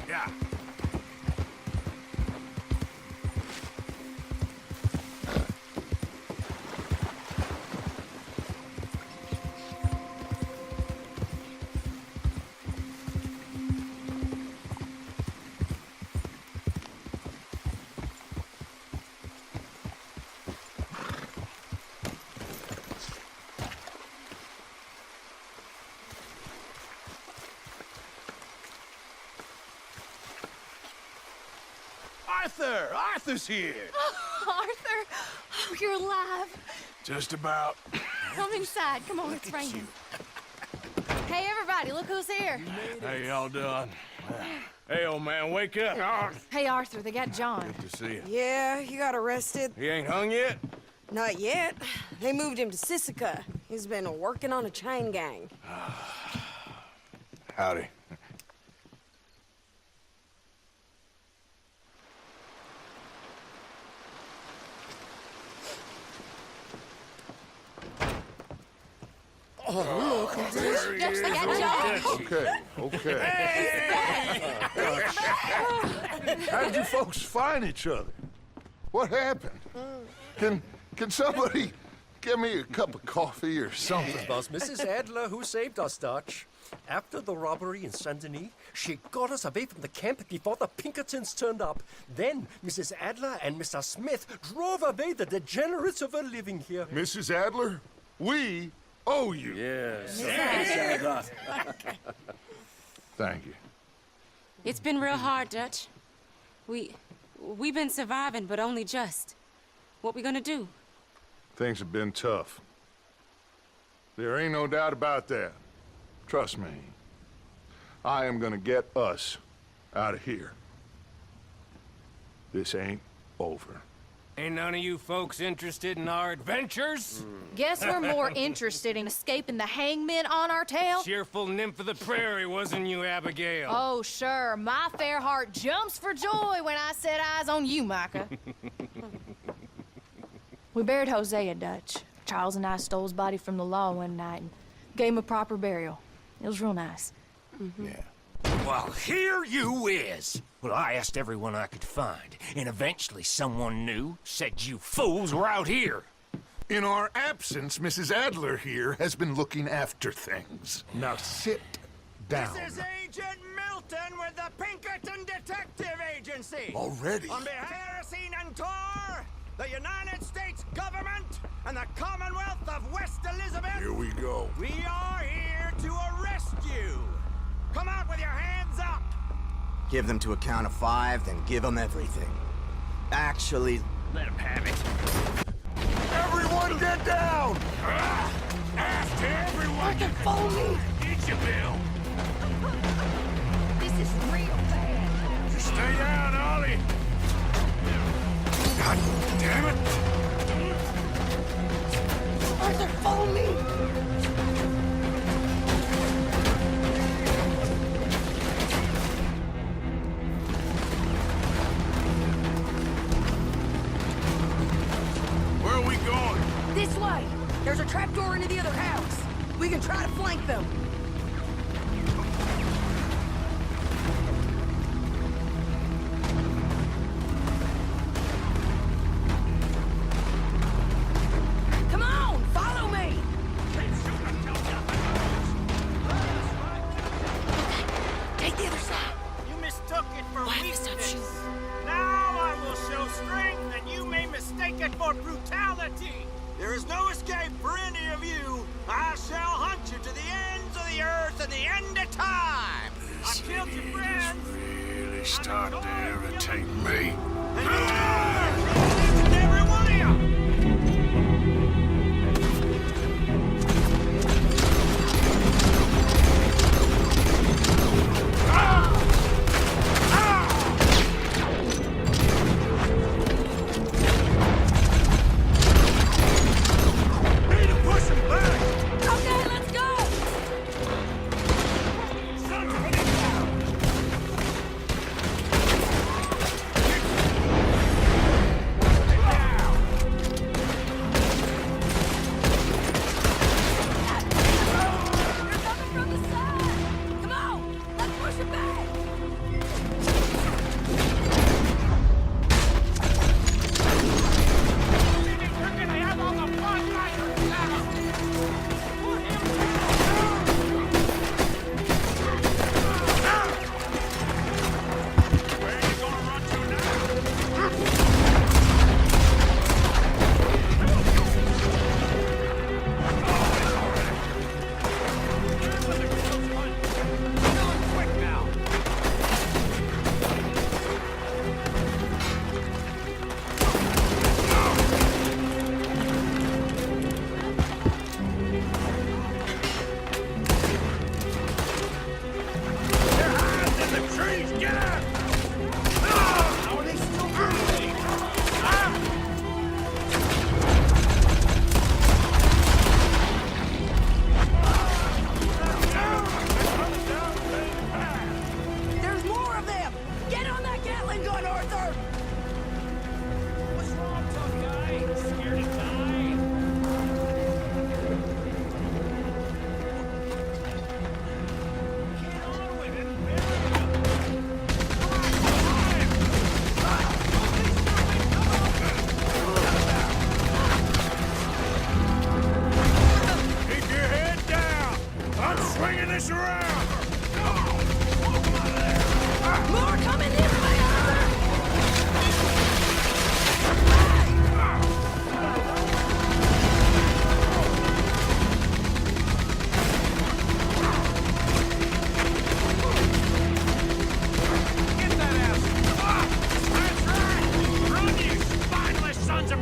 Yeah. Arthur! Arthur's here! Oh, Arthur! Oh, you're alive. Just about. Come inside. Come on, it's raining. Hey, everybody, look who's here. How y'all doing? Hey, old man, wake up. Hey, Arthur, they got John. Good to see you. Yeah, he got arrested. He ain't hung yet? Not yet. They moved him to Sisika. He's been working on a chain gang. Howdy. Oh, look, Yes, they got John. okay. How did you folks find each other? What happened? Can somebody get me a cup of coffee or something? It was Mrs. Adler who saved us, Dutch. After the robbery in Saint Denis, she got us away from the camp before the Pinkertons turned up. Then Mrs. Adler and Mr. Smith drove away the degenerates who were living here. Mrs. Adler, we owe you. Yes. Thank you. It's been real hard, Dutch. We've been surviving, but only just. What we gonna do? Things have been tough. There ain't no doubt about that. Trust me. I am gonna get us out of here. This ain't over. Ain't none of you folks interested in our adventures? Guess we're more interested in escaping the hangmen on our tail. Cheerful nymph of the prairie, wasn't you, Abigail? Oh, sure. My fair heart jumps for joy when I set eyes on you, Micah. We buried Hosea, Dutch. Charles and I stole his body from the law one night and gave him a proper burial. It was real nice. Yeah. Well, here you is. Well, I asked everyone I could find, and eventually someone new said you fools were out here. In our absence, Mrs. Adler here has been looking after things. Now sit down. This is Agent Milton with the Pinkerton Detective Agency. Already? On behalf of Kerosene and Tor, the United States government, and the Commonwealth of West Elizabeth. Here we go. We are here to arrest you. Come out with your hands up. Give them to a count of 5, then give them everything. Actually, Let him have it. Everyone get down! After everyone! Follow me! Eat your bill! This is real bad. Stay down, Ollie. God damn it. Arthur, follow me! Where are we going? This way! There's a trapdoor into the other house. We can try to flank them. Come on, follow me! Take the other side. You mistook it for weakness. Now I will show strength, and you may mistake it for brutality. There is no escape for any of you. I shall hunt you to the ends of the earth and the end of time. I killed your friends. Really starting to irritate me. And every one of you.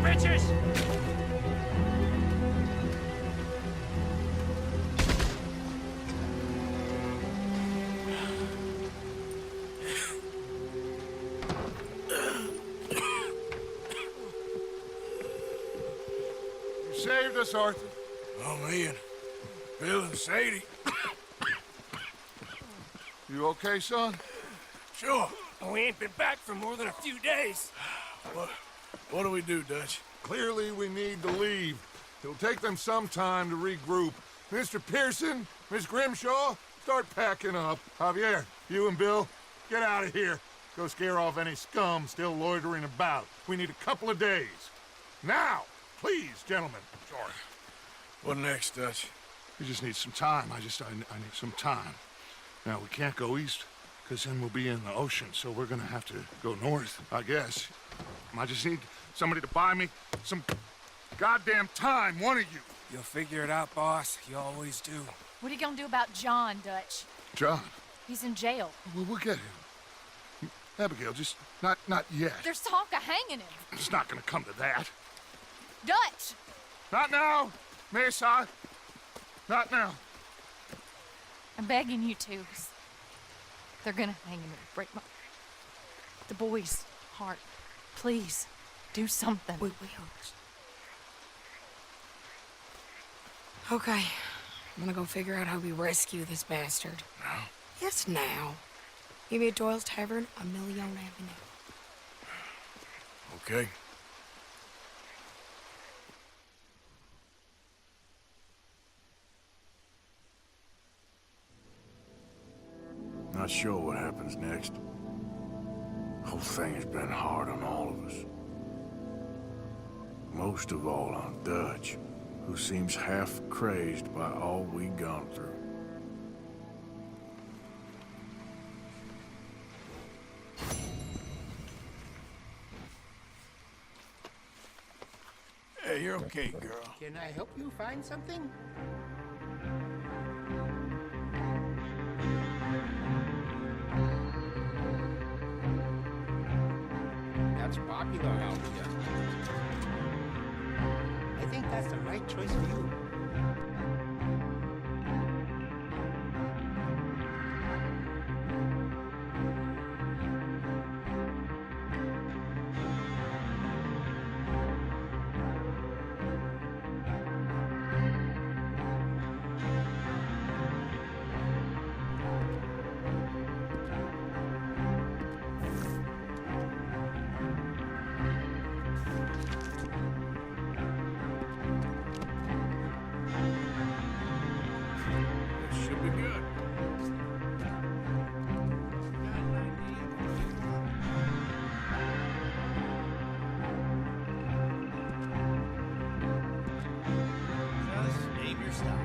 bitches! You saved us, Arthur. Oh, me and Bill and Sadie. You okay, son? Sure. We ain't been back for more than a few days. What do we do, Dutch? Clearly, we need to leave. It'll take them some time to regroup. Mr. Pearson, Miss Grimshaw, start packing up. Javier, you and Bill, get out of here. Go scare off any scum still loitering about. We need a couple of days. Now, please, gentlemen. Sorry. What next, Dutch? We just need some time. I need some time. Now, we can't go east, because then we'll be in the ocean, so we're gonna have to go north, I guess. I just need somebody to buy me some goddamn time, one of you. You'll figure it out, boss. You always do. What are you gonna do about John, Dutch? John, He's in jail. we'll get him. Abigail, just not yet. There's talk of hanging him. It's not gonna come to that. Dutch! Not now, Mesa. Not now. I'm begging you to. They're gonna hang him and break the boy's heart. Please, do something. We will. Okay. I'm gonna go figure out how we rescue this bastard. Now? Yes, now. Meet me at Doyle's Tavern on Million Avenue. Okay. Not sure what happens next. Whole thing has been hard on all of us. Most of all on Dutch, who seems half crazed by all we've gone through. Hey, you're okay, girl. Can I help you find something? That's popular out here. I think that's the right choice for you. Should be good. Just name your style.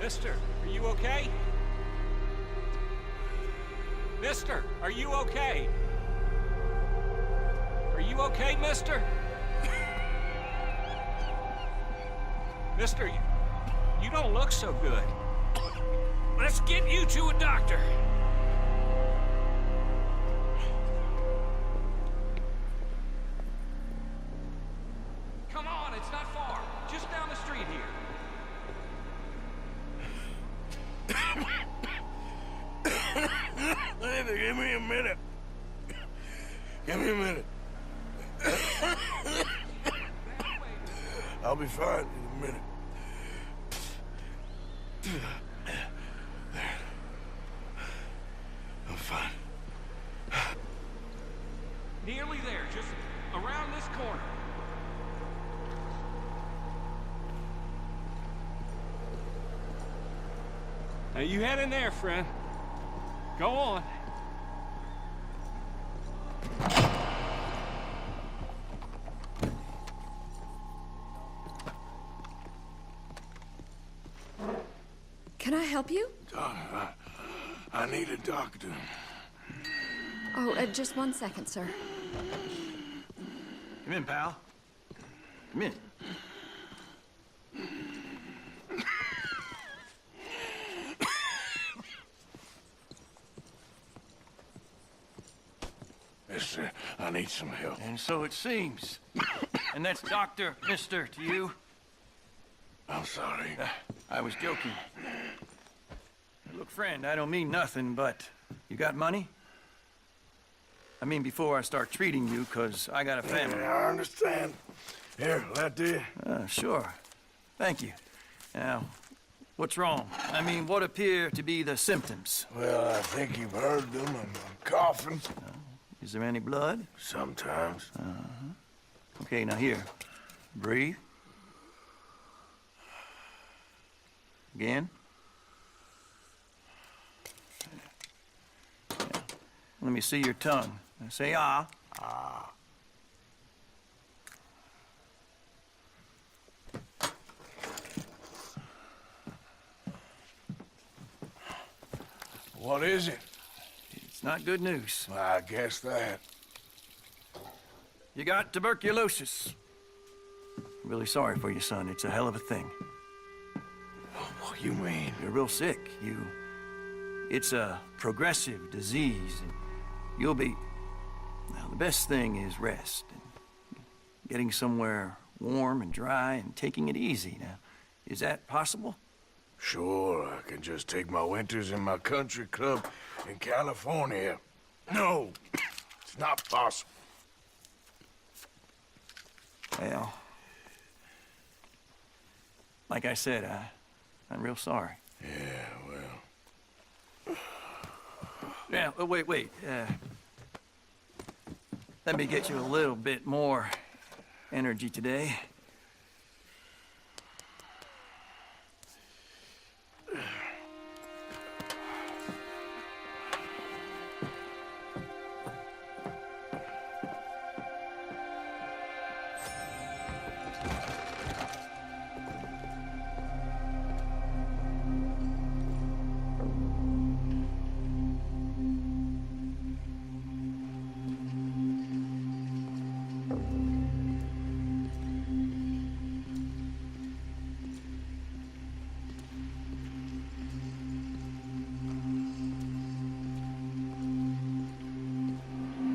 Mister, are you okay? Mister, are you okay? Are you okay, mister? Mister, you don't look so good. Let's get you to a doctor. Come on, it's not far. Just down the street here. Give me a minute. Give me a minute. I'll be fine in a minute. There. I'm fine. Nearly there, just around this corner. Now you head in there, friend. Go on. Can I help you? I need a doctor. Oh, just 1 second, sir. Come in, pal. Come in. Mister, I need some help. And so it seems. And that's Dr. Mister to you? I'm sorry. I was joking. Look, friend, I don't mean nothing, but you got money? I mean, before I start treating you, 'cause I got a family. Yeah, I understand. Here, that do you? Sure. Thank you. Now, what's wrong? I mean, what appear to be the symptoms? Well, I think you've heard them. I'm coughing. Is there any blood? Sometimes. Okay, now here. Breathe. Again. Yeah. Let me see your tongue. Now say ah. Ah. What is it? It's not good news. I guess that. You got tuberculosis. Really sorry for you, son. It's a hell of a thing. What you mean? You're real sick. It's a progressive disease, and you'll be... Now, the best thing is rest, and getting somewhere warm and dry and taking it easy. Now, is that possible? Sure, I can just take my winters in my country club in California. No, it's not possible. Well, like I said, I'm real sorry. Yeah, well... Yeah, wait. Let me get you a little bit more energy today.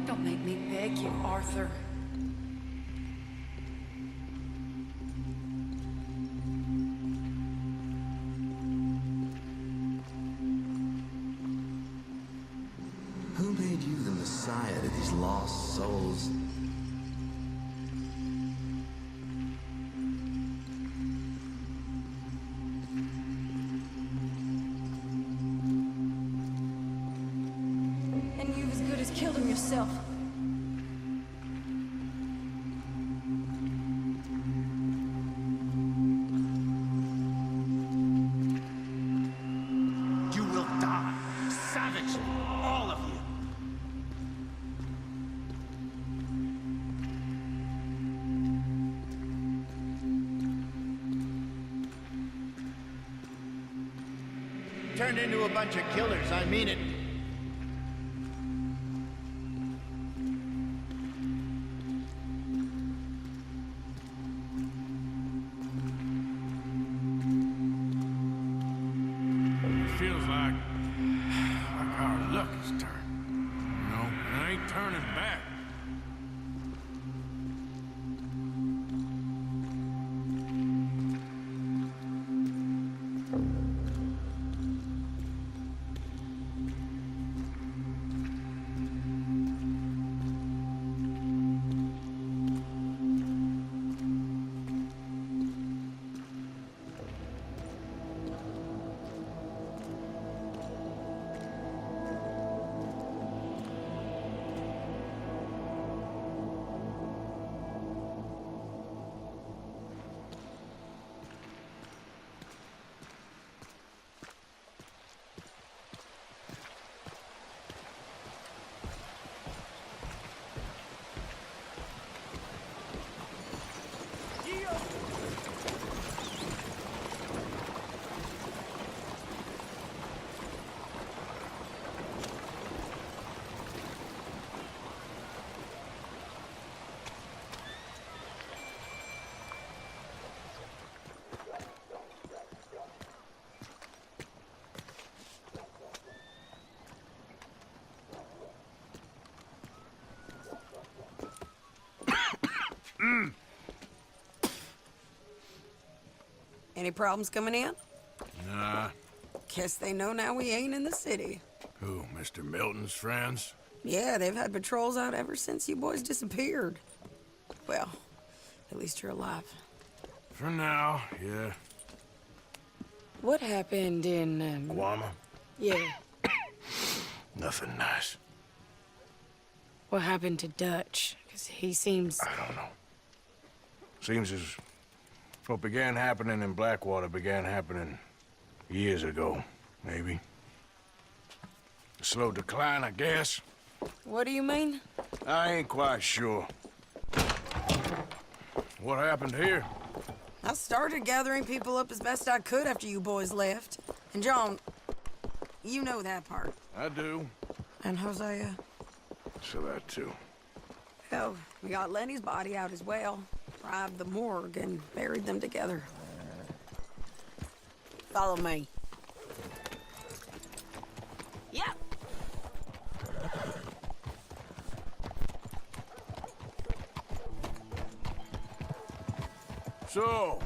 Don't make me beg you, Arthur. Who made you the messiah to these lost souls? And you've as good as killed him yourself. You will die. Savage. All of you. Turned into a bunch of killers, I mean it. It feels like our luck has turned. You know, and I ain't turning back. Any problems coming in? Nah. Guess they know now we ain't in the city. Who, Mr. Milton's friends? Yeah, they've had patrols out ever since you boys disappeared. Well, at least you're alive. For now, yeah. What happened in, Guama? Yeah. Nothing nice. What happened to Dutch? Because he seems... I don't know. Seems as what began happening in Blackwater began happening years ago, maybe. A slow decline, I guess. What do you mean? I ain't quite sure. What happened here? I started gathering people up as best I could after you boys left. And John, you know that part. I do. And Hosea? So that too. Hell, we got Lenny's body out as well. Robbed the morgue and buried them together. Follow me. Yep. So,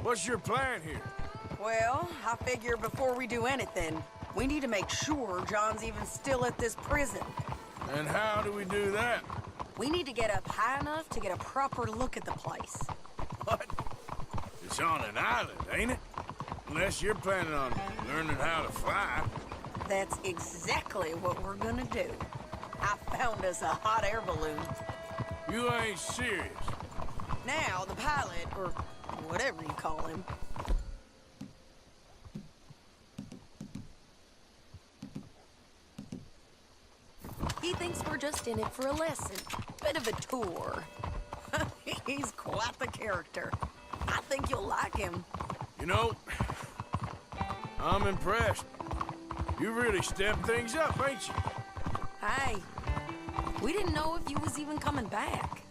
what's your plan here? Well, I figure before we do anything, we need to make sure John's even still at this prison. And how do we do that? We need to get up high enough to get a proper look at the place. What? It's on an island, ain't it? Unless you're planning on learning how to fly. That's exactly what we're gonna do. I found us a hot air balloon. You ain't serious. Now, the pilot, or whatever you call him, he thinks we're just in it for a lesson. Bit of a tour. He's quite the character. I think you'll like him. You know, I'm impressed. You really stepped things up, ain't you? Hey, we didn't know if you was even coming back.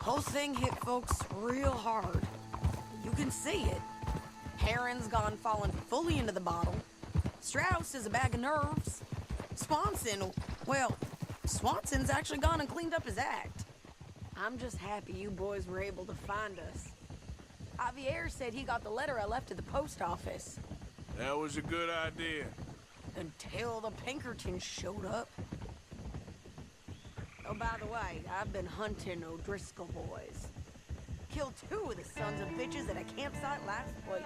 Whole thing hit folks real hard. You can see it. Heron's gone falling fully into the bottle. Strauss is a bag of nerves. Swanson, well, Swanson's actually gone and cleaned up his act. I'm just happy you boys were able to find us. Javier said he got the letter I left at the post office. That was a good idea. Until the Pinkertons showed up. Oh, by the way, I've been hunting O'Driscoll boys. Killed 2 of the sons of bitches at a campsite last week.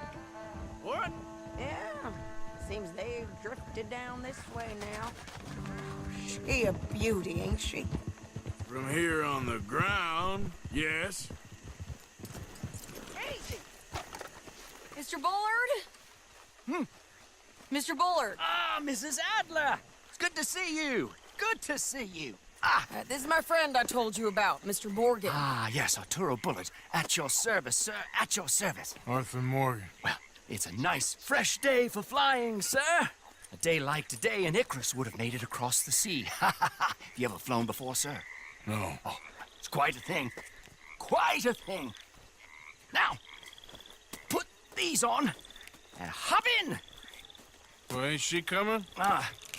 What? Yeah. Seems they've drifted down this way now. She a beauty, ain't she? From here on the ground, yes. Easy! Mr. Bullard? Mr. Bullard! Ah, Mrs. Adler! It's good to see you. Good to see you. This is my friend I told you about, Mr. Morgan. Ah, yes, Arturo Bullard. At your service, sir. At your service. Arthur Morgan. Well, it's a nice, fresh day for flying, sir. A day like today, an Icarus would have made it across the sea. Have you ever flown before, sir? No. Oh, it's quite a thing. Quite a thing. Now, put these on and hop in. Well, ain't she coming?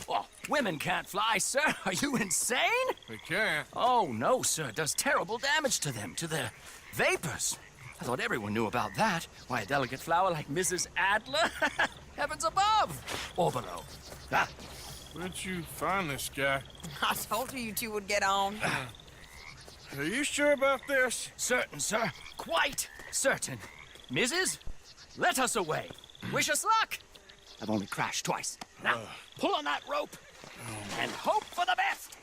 Well, women can't fly, sir. Are you insane? They can't. Oh, no, sir. It does terrible damage to them, to their vapors. I thought everyone knew about that. Why, a delicate flower like Mrs. Adler? Heavens above! Or below. Where'd you find this guy? I told you two would get on. Are you sure about this? Certain, sir. Quite certain. Mrs., let us away. Wish us luck. I've only crashed twice. Now, pull on that rope and hope for the best.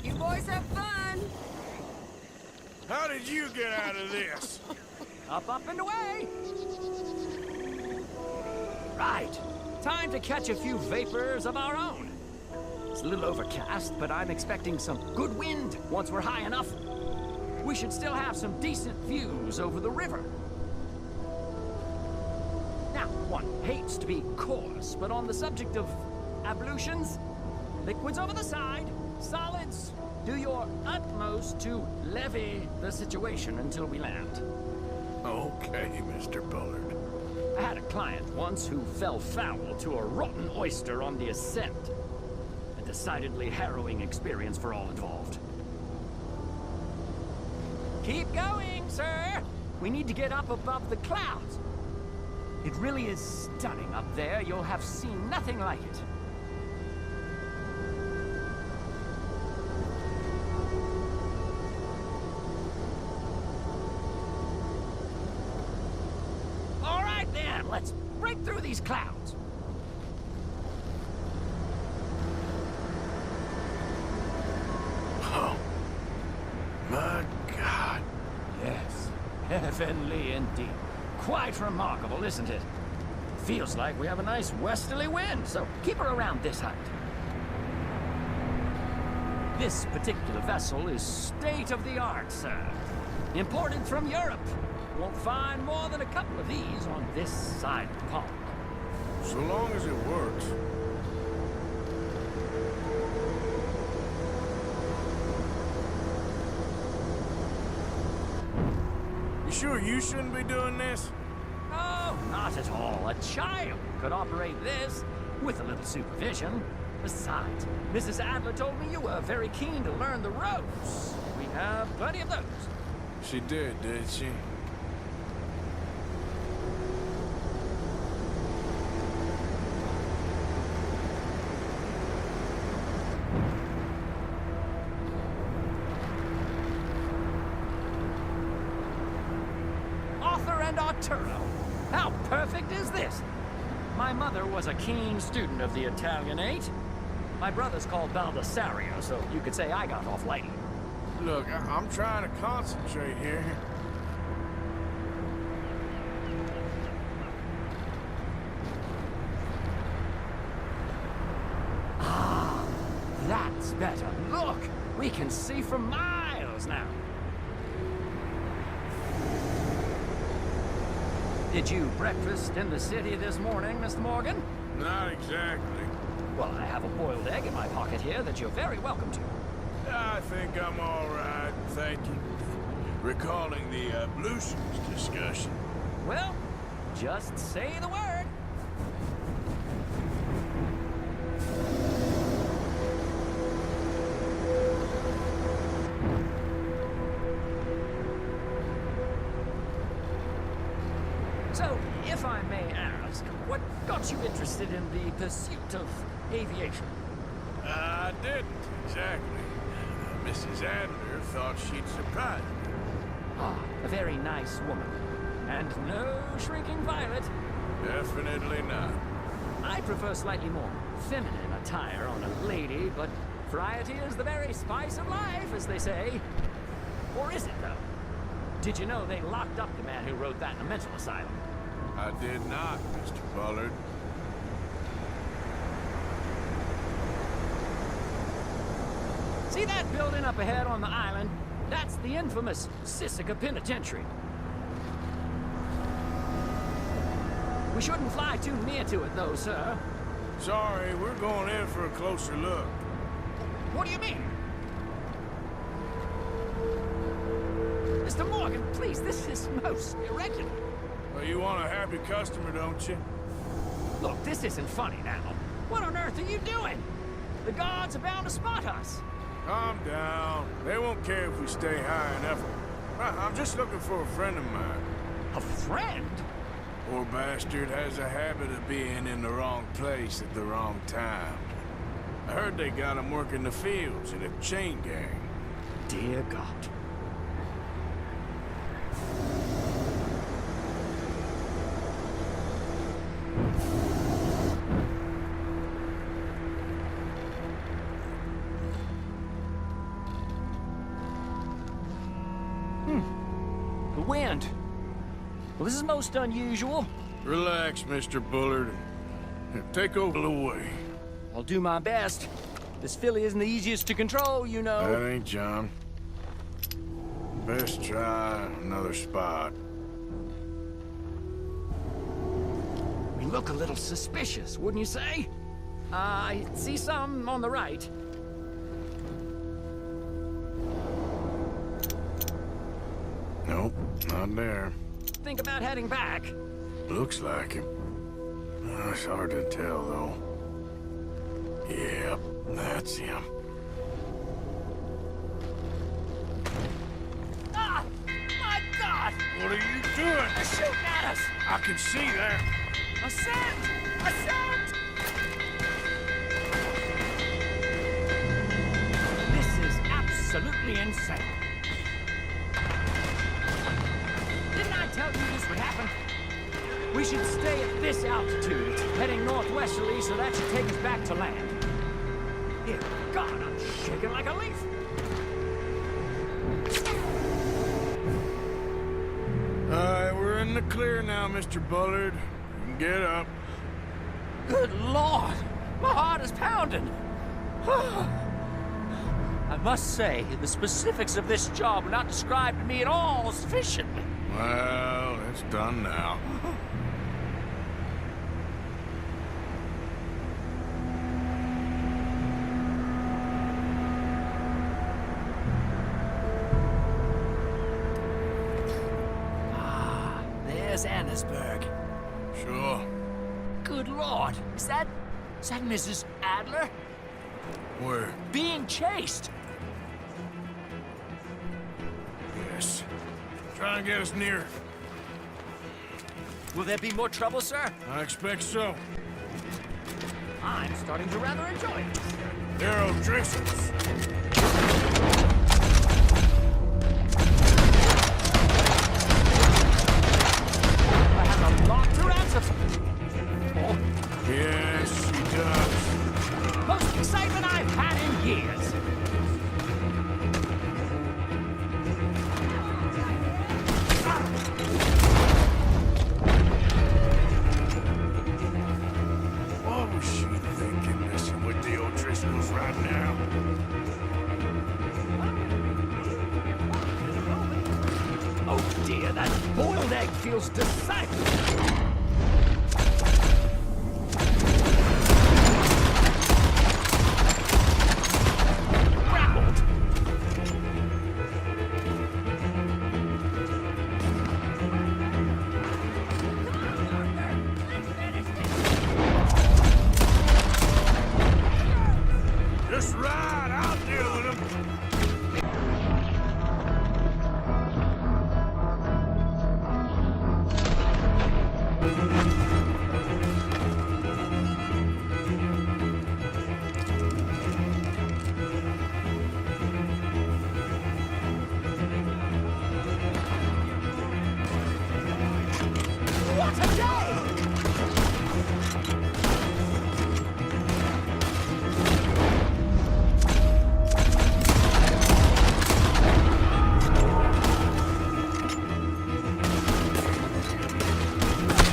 You boys have fun. How did you get out of this? Up, and away! Right. Time to catch a few vapors of our own. It's a little overcast, but I'm expecting some good wind once we're high enough. We should still have some decent views over the river. Now, one hates to be coarse, but on the subject of ablutions, liquids over the side, solids, do your utmost to levy the situation until we land. Okay, Mr. Bullard. I had a client once who fell foul to a rotten oyster on the ascent. A decidedly harrowing experience for all involved. Keep going, sir! We need to get up above the clouds. It really is stunning up there. You'll have seen nothing like it. All right then, let's break through these clouds. Oh, my God. Yes, heavenly indeed. Quite remarkable, isn't it? Feels like we have a nice westerly wind, so keep her around this height. This particular vessel is state-of-the-art, sir. Imported from Europe. Won't find more than a couple of these on this side of the pond. So long as it works. You sure you shouldn't be doing this? Oh, not at all. A child could operate this with a little supervision. Besides, Mrs. Adler told me you were very keen to learn the ropes. We have plenty of those. She did she? Arthur and Arturo. How perfect is this? My mother was a keen student of the Italianate. My brother's called Baldessario, so you could say I got off lightly. Look, I'm trying to concentrate here. Ah, that's better. Look, we can see for miles now. Did you breakfast in the city this morning, Mr. Morgan? Not exactly. Well, I have a boiled egg in my pocket here that you're very welcome to. I think I'm all right, thank you. Recalling the ablutions discussion. Well, just say the word. So, if I may ask, what got you interested in the pursuit of aviation? I didn't, exactly. Mrs. Adler thought she'd surprise me. Ah, a very nice woman. And no shrinking violet. Definitely not. I prefer slightly more feminine attire on a lady, but variety is the very spice of life, as they say. Or is it, though? Did you know they locked up the man who wrote that in a mental asylum? I did not, Mr. Bullard. See that building up ahead on the island? That's the infamous Sisika Penitentiary. We shouldn't fly too near to it, though, sir. Sorry, we're going in for a closer look. What do you mean? Mr. Morgan, please, this is most irregular. Well, you want a happy customer, don't you? Look, this isn't funny now. What on earth are you doing? The guards are bound to spot us. Calm down. They won't care if we stay high enough. I'm just looking for a friend of mine. A friend? Poor bastard has a habit of being in the wrong place at the wrong time. I heard they got him working the fields in a chain gang. Dear God. The wind. Well, this is most unusual. Relax, Mr. Bullard. Take over the way. I'll do my best. This filly isn't the easiest to control, you know. That ain't John. Best try another spot. We look a little suspicious, wouldn't you say? I see some on the right. Nope, not there. Think about heading back. Looks like him. It's hard to tell, though. Yep, that's him. Ah! My God! What are you doing? They're shooting at us! I can see that. Ascent! Ascent! This is absolutely insane. Didn't I tell you this would happen? We should stay at this altitude. It's heading northwesterly, so that should take us back to land. Dear God, I'm shaking like a leaf. All right, we're in the clear now, Mr. Bullard. You can get up. Good Lord! My heart is pounding. I must say, the specifics of this job were not described to me at all sufficiently. Well, it's done now. There's Annesburg. Sure. Good Lord, is that Mrs. Adler? Where? Being chased. Yes. Try and get us near. Will there be more trouble, sir? I expect so. I'm starting to rather enjoy it. They're O'Driscoll's. I have a lot to answer for. Oh, Yes, she does. most excitement I've had in years. What was she thinking, messing with the O'Driscolls right now? Oh dear, that boiled egg feels decidedly. Grappled. Just ride, I'll deal with them. What a day!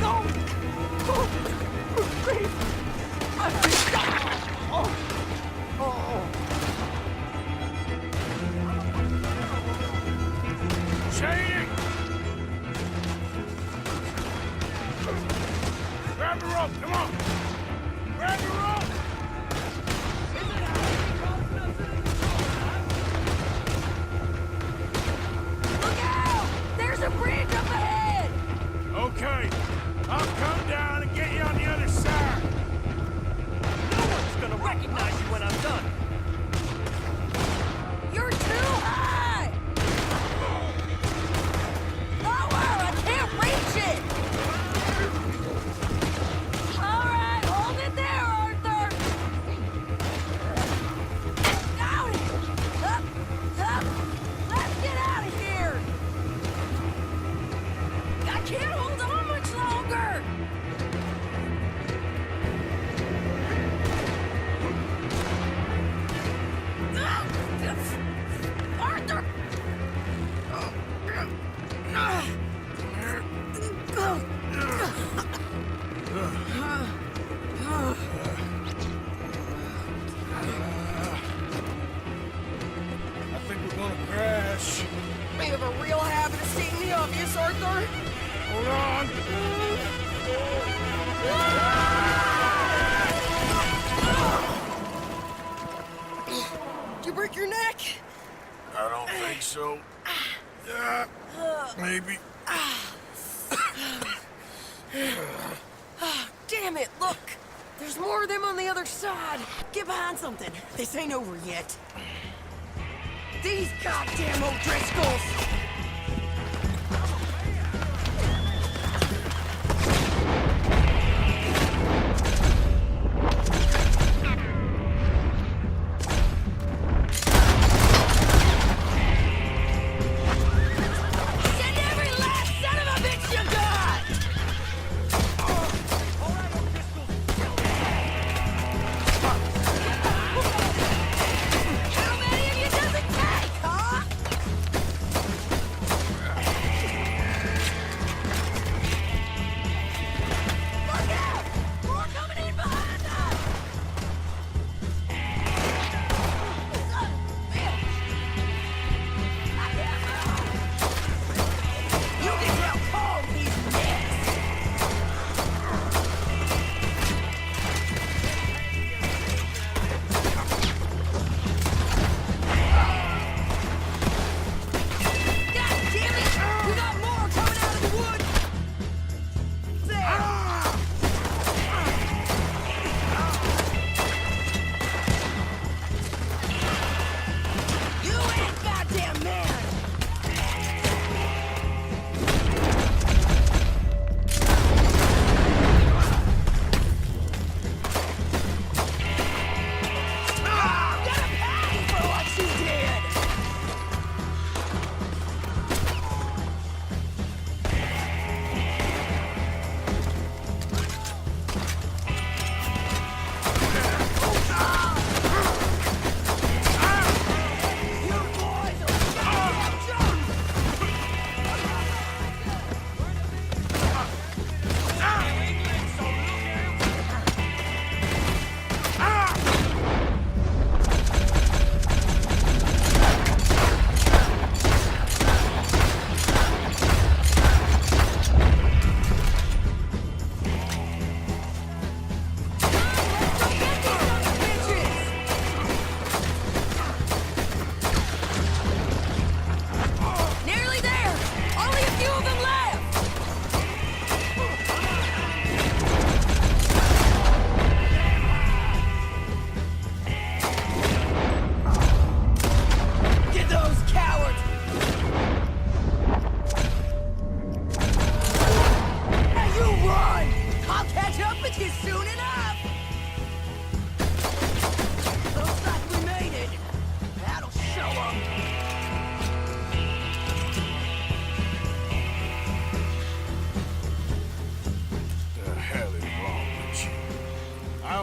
No! Oh, grief! Oh! Oh! Shady! Grab the rope, come on! Grab the rope! Look out! There's a bridge up ahead! Okay, I'll come down and get you on the other side. No one's gonna recognize you when I'm done. You're too high! Lower! I can't reach it! All right, hold it there, Arthur! Got it! Up! Up! Let's get out of here! I can't hold on much longer! Arthur! I think we're gonna crash. We have a real habit of seeing the obvious, Arthur. Hold on. Did you break your neck? I don't think so. Maybe. Damn it, look! There's more of them on the other side. Get behind something. This ain't over yet. These goddamn O'Driscolls!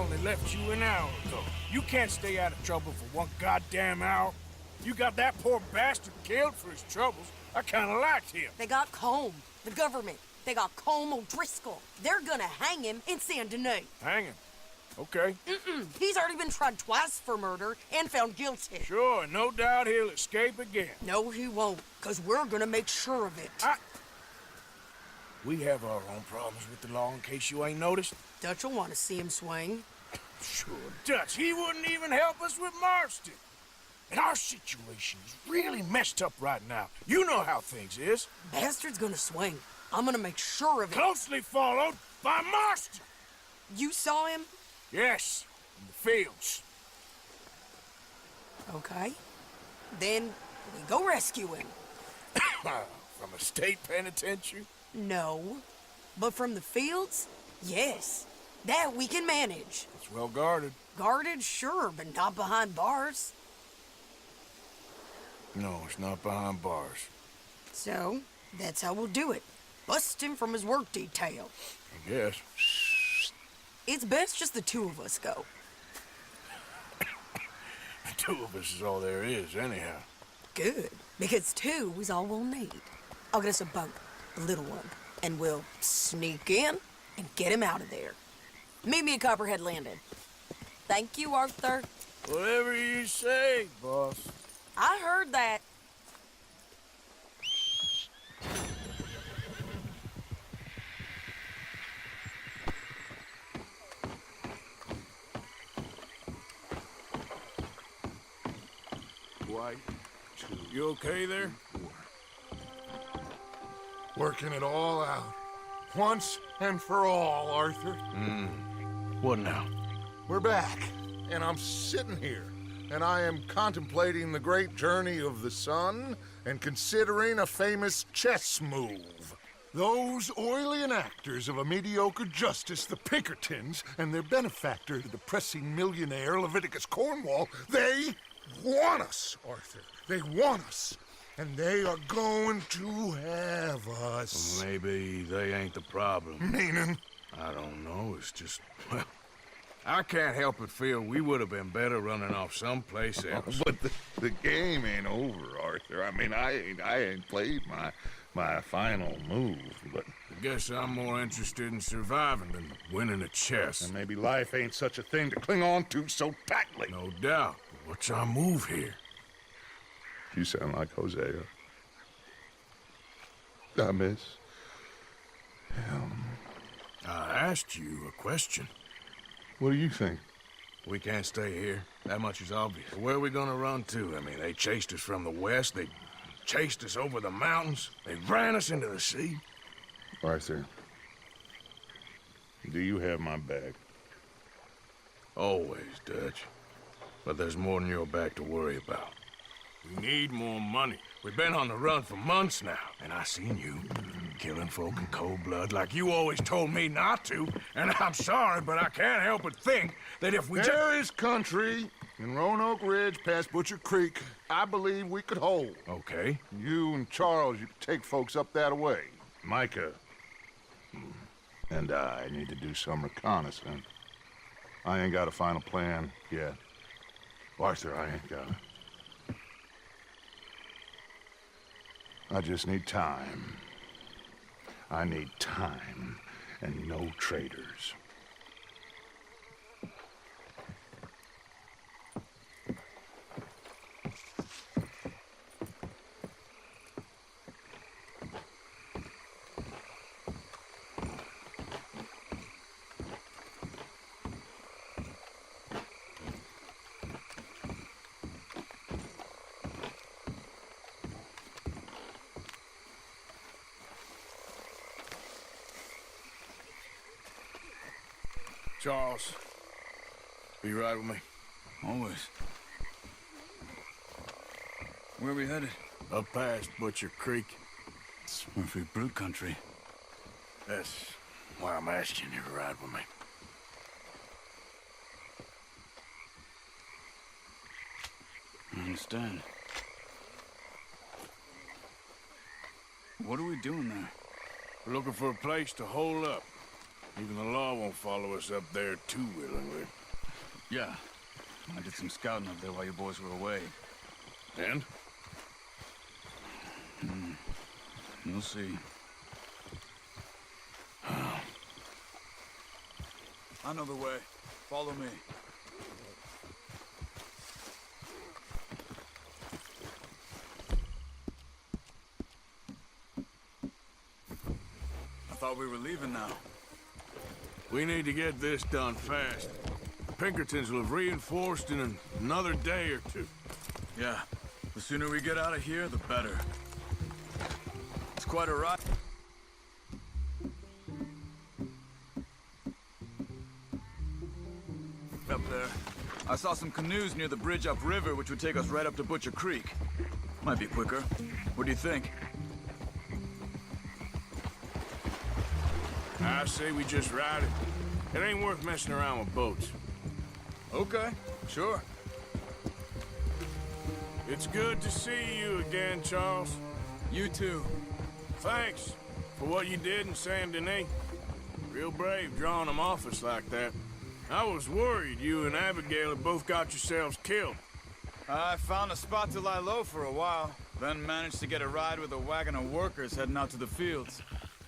only left you an hour ago. You can't stay out of trouble for one goddamn hour. You got that poor bastard killed for his troubles. I kinda liked him. They got Combe, the government. They got Combe O'Driscoll. They're gonna hang him in Saint Denis. Hang him. Okay. He's already been tried twice for murder and found guilty. Sure, and no doubt he'll escape again. No, he won't, because we're gonna make sure of it. We have our own problems with the law, in case you ain't noticed. Dutch will want to see him swing. Sure, Dutch, he wouldn't even help us with Marston. And our situation is really messed up right now. You know how things is. Bastard's gonna swing. I'm gonna make sure of it. Closely followed by Marston. You saw him? Yes, in the fields. Okay. Then we go rescue him. From a state penitentiary? No. But from the fields? Yes. That we can manage. It's well guarded. Guarded, sure, but not behind bars. No, it's not behind bars. So, that's how we'll do it. Bust him from his work detail. I guess. It's best just the two of us go. The two of us is all there is, anyhow. Good, because two is all we'll need. I'll get us a boat, a little one, and we'll sneak in and get him out of there. Meet me at Copperhead Landing. Thank you, Arthur. Whatever you say, boss. I heard that. White, You okay there? working it all out. Once and for all, Arthur. What now? We're back, and I'm sitting here, and I am contemplating the great journey of the sun and considering a famous chess move. Those oily enactors of a mediocre justice, the Pinkertons, and their benefactor, the depressing millionaire Leviticus Cornwall, they want us, Arthur. They want us. And they are going to have us. Maybe they ain't the problem. Meaning? I don't know. It's just, well, I can't help but feel we would have been better running off someplace else. But the game ain't over, Arthur. I mean, I ain't played my final move, but... I guess I'm more interested in surviving than winning a chess. And maybe life ain't such a thing to cling on to so tightly. No doubt. But what's our move here? You sound like Hosea. I miss him. I asked you a question. What do you think? We can't stay here. That much is obvious. Where are we gonna run to? I mean, they chased us from the west. They chased us over the mountains. They ran us into the sea. Arthur, do you have my back? Always, Dutch. But there's more than your back to worry about. We need more money. We've been on the run for months now, and I seen you killing folk in cold blood like you always told me not to. And I'm sorry, but I can't help but think that if we There is country in Roanoke Ridge past Butcher Creek I believe we could hold. Okay. You and Charles, you could take folks up that way. Micah and I need to do some reconnaissance. I ain't got a final plan yet. Arthur, I ain't got it. I just need time. I need time and no traitors. Charles, be right with me. Always. Where are we headed? Up past Butcher Creek. It's Murphy Brute country. That's why I'm asking you to ride with me. I understand. What are we doing there? We're looking for a place to hole up. Even the law won't follow us up there too willingly. Yeah. I did some scouting up there while you boys were away. And? You'll see. I know the way. Follow me. I thought we were leaving now. We need to get this done fast. The Pinkertons will have reinforced in another day or two. Yeah. The sooner we get out of here, the better. It's quite a ride. Up there. I saw some canoes near the bridge upriver, which would take us right up to Butcher Creek. Might be quicker. What do you think? I say we just ride it. It ain't worth messing around with boats. Okay, sure. It's good to see you again, Charles. You too. Thanks for what you did in Saint Denis. Real brave drawing them off us like that. I was worried you and Abigail had both got yourselves killed. I found a spot to lie low for a while, then managed to get a ride with a wagon of workers heading out to the fields.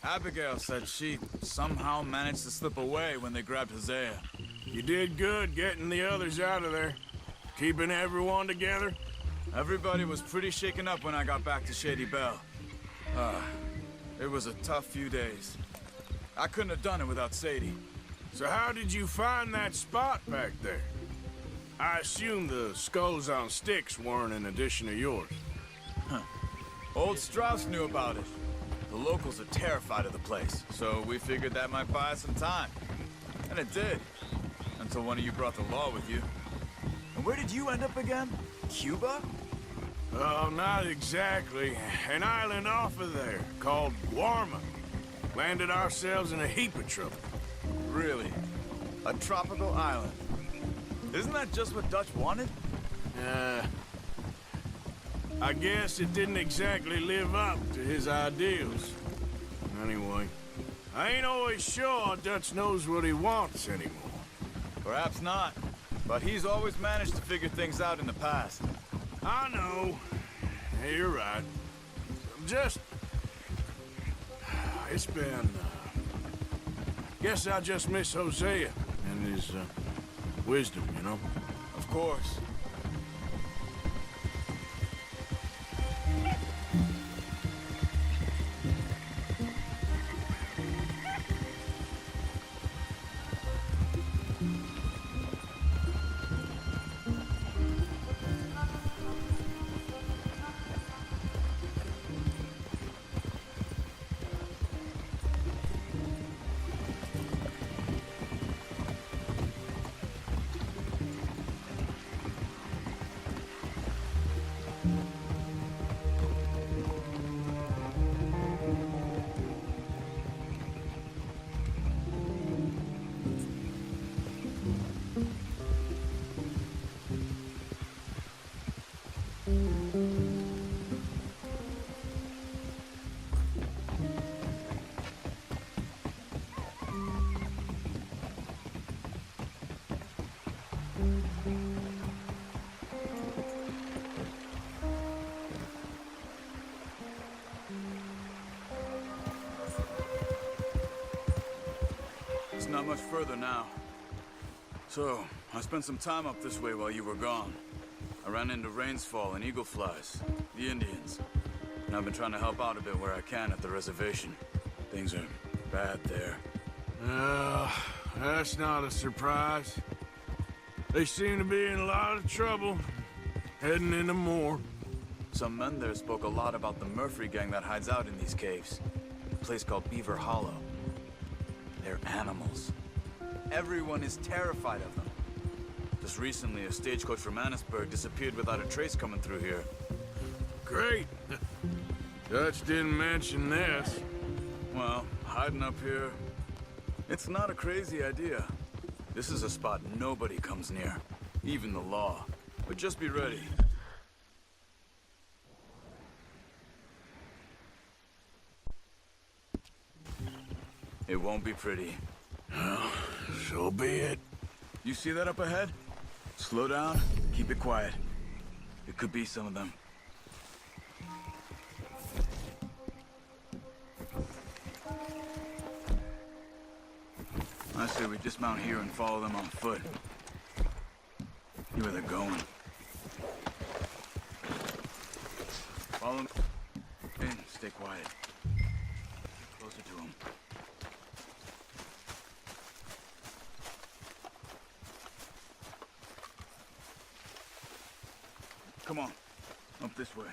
Abigail said she somehow managed to slip away when they grabbed Hosea. You did good getting the others out of there. Keeping everyone together. Everybody was pretty shaken up when I got back to Shady Belle. It was a tough few days. I couldn't have done it without Sadie. So how did you find that spot back there? I assume the skulls on sticks weren't an addition of yours. Old Strauss knew about it. The locals are terrified of the place, so we figured that might buy us some time. And it did. Until one of you brought the law with you. And where did you end up again? Cuba? Oh, not exactly. An island off of there, called Guarma. Landed ourselves in a heap of trouble. Really? A tropical island? Isn't that just what Dutch wanted? I guess it didn't exactly live up to his ideals. Anyway, I ain't always sure Dutch knows what he wants anymore. Perhaps not, but he's always managed to figure things out in the past. I know. Yeah, you're right. It's been, guess I just miss Hosea and his, wisdom, you know? Of course. It's not much further now. So, I spent some time up this way while you were gone. I ran into Rainsfall and Eagle Flies, the Indians. And I've been trying to help out a bit where I can at the reservation. Things are bad there. That's not a surprise. They seem to be in a lot of trouble, heading into more. Some men there spoke a lot about the Murphy gang that hides out in these caves. A place called Beaver Hollow. They're animals. Everyone is terrified of them. Just recently, a stagecoach from Annisburg disappeared without a trace coming through here. Great. Dutch didn't mention this. Well, hiding up here, it's not a crazy idea. This is a spot nobody comes near, even the law. But just be ready. It won't be pretty. Well, so be it. You see that up ahead? Slow down, keep it quiet. It could be some of them. I say we dismount here and follow them on foot. See where they're going. Follow them and stay quiet. Get closer to them. Come on, up this way.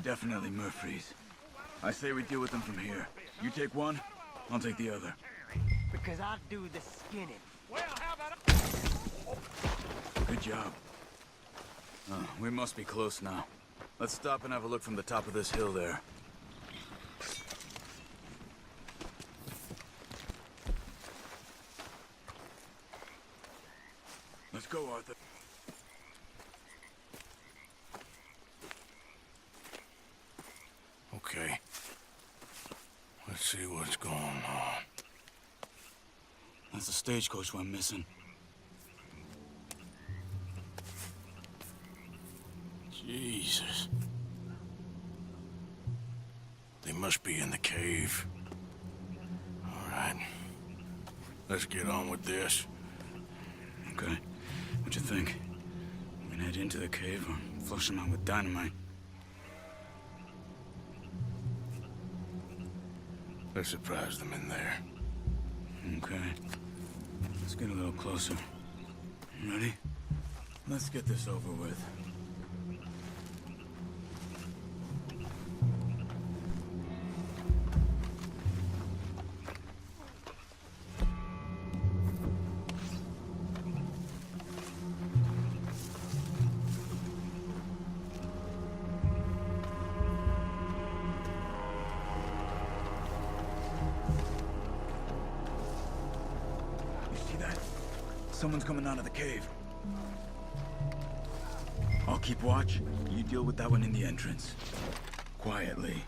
Definitely Murphy's. I say we deal with them from here. You take one, I'll take the other. Because I do the skinning. Well, how about Good job. We must be close now. Let's stop and have a look from the top of this hill there. Let's go, Arthur. Okay. Let's see what's going on. That's the stagecoach we're missing. Jesus. They must be in the cave. All right. Let's get on with this. Okay. What you think? We can head into the cave or flush them out with dynamite? Let's surprise them in there. Okay. Let's get a little closer. Ready? Let's get this over with. Someone's coming out of the cave. I'll keep watch. You deal with that one in the entrance. Quietly.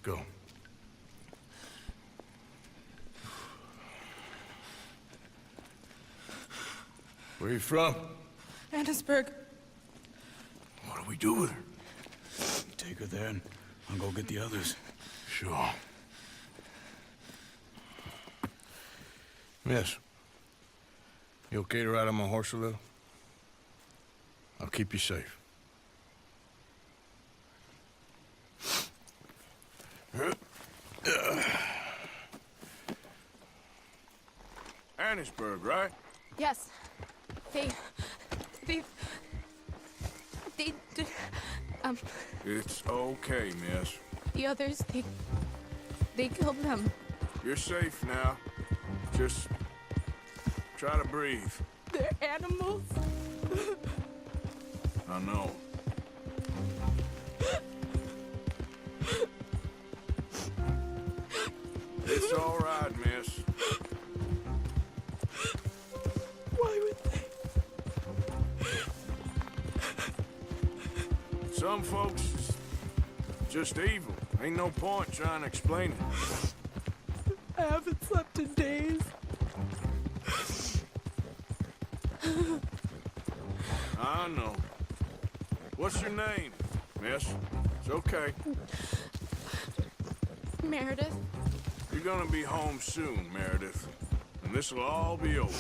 go. Where you from? Annisburg. What do we do with her? Take her there and I'll go get the others. Sure. Miss, you okay to ride on my horse a little? I'll keep you safe. Annisburg, right? Yes. They, It's okay, miss. the others, they killed them. You're safe now. Just try to breathe. They're animals. I know. It's all right, miss. Why would they? Some folks is just evil. Ain't no point trying to explain it. I haven't slept in days. I know. What's your name, miss? It's okay. Meredith. You're gonna be home soon, Meredith. And this'll all be over.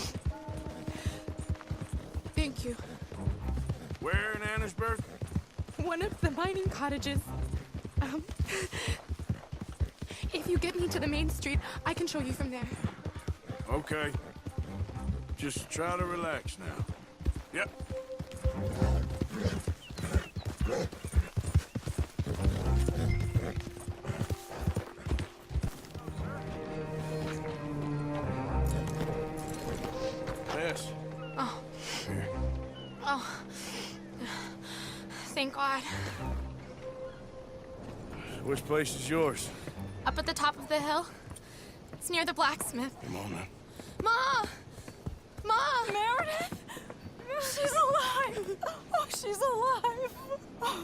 Thank you. Where in Annisburg? One of the mining cottages. If you get me to the main street, I can show you from there. Okay. Just try to relax now. Yep. Yes. Oh. Here. Oh. Thank God. Which place is yours? Up at the top of the hill. It's near the blacksmith. Come on now. Ma! Ma! Meredith! She's alive! Oh, she's alive!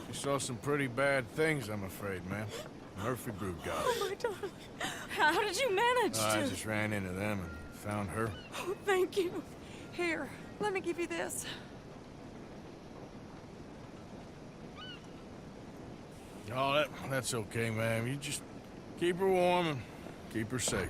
You saw some pretty bad things, I'm afraid, ma'am. Murphy brood got Oh, my darling. How did you manage I to? just ran into them and found her. Oh, thank you. Here, let me give you this. Oh, that's okay, ma'am. You just keep her warm and keep her safe.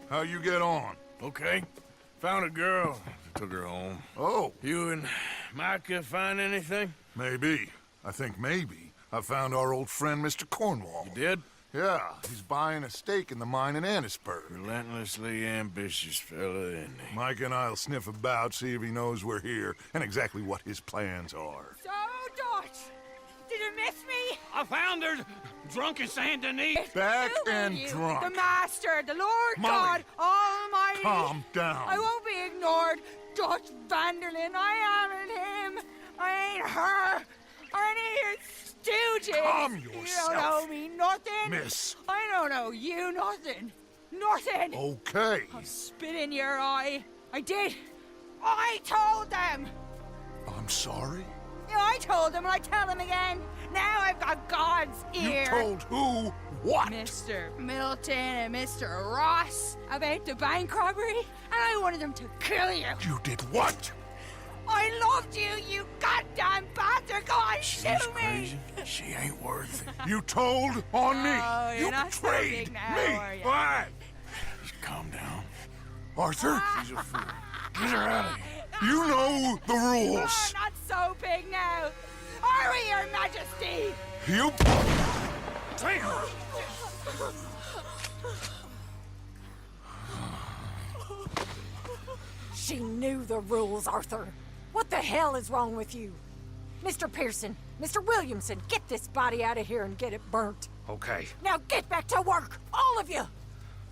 How you get on? Okay. Found a girl. Took her home. Oh. You and Micah find anything? Maybe. I think maybe. I found our old friend, Mr. Cornwall. You did? Yeah, he's buying a stake in the mine in Annisburg. Relentlessly ambitious fella, isn't he? Mike and I'll sniff about, see if he knows we're here, and exactly what his plans are. So, Dutch, did you miss me? I found her drunk in Saint Denis. Back Who are and you? drunk. The Master, the Lord Molly, God Almighty. calm down. I won't be ignored. Dutch Vanderlyn, I am him. I ain't her. Or any of your stooges. Calm You yourself. don't owe me nothing. Miss. I don't owe you nothing. Nothing. Okay. I'll spit in your eye. I did. I told them. I'm sorry? Yeah, I told them and I tell them again. Now I've got God's ear. You told who what? Mr. Milton and Mr. Ross about the bank robbery, and I wanted them to kill you. You did what? I loved you, you goddamn bastard! Go on, shoot me! Crazy. She ain't worth it. You told on me. Oh, you're You not so betrayed big now, me. are you? Why? Just calm down. Arthur, She's a fool. Get her out of here. you know the rules. You're not so big now. Are we, Your Majesty? You... She knew the rules, Arthur. What the hell is wrong with you? Mr. Pearson, Mr. Williamson, get this body out of here and get it burnt. Okay. Now get back to work, all of you!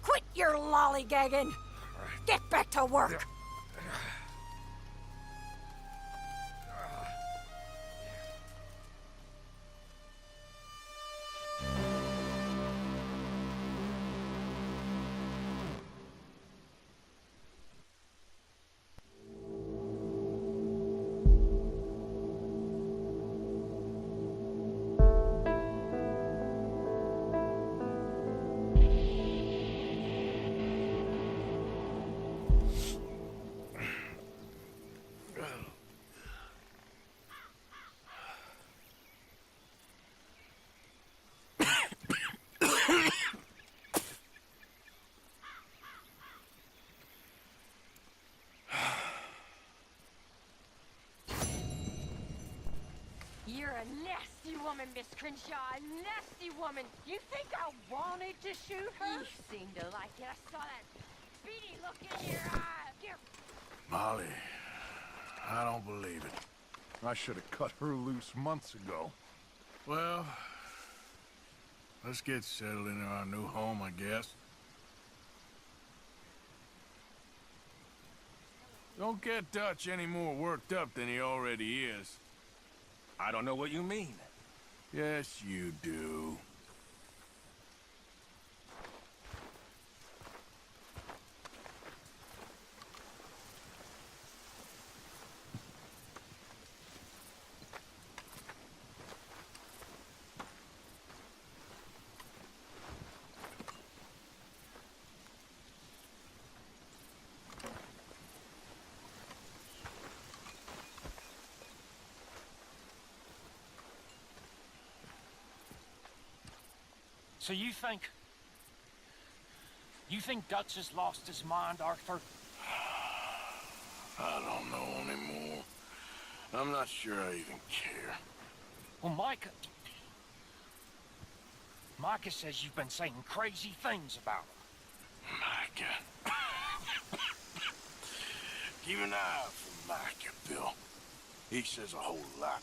Quit your lollygagging! Get back to work! You're a nasty woman, Miss Crenshaw. A nasty woman. You think I wanted to shoot her? You seem to like it. I saw that beady look in your eye. Here. Molly, I don't believe it. I should have cut her loose months ago. Well, let's get settled into our new home, I guess. Don't get Dutch any more worked up than he already is. I don't know what you mean. Yes, you do. So you think Dutch has lost his mind, Arthur? I don't know anymore. I'm not sure I even care. Well, Micah says you've been saying crazy things about him. Micah. Keep an eye out for Micah, Bill. He says a whole lot.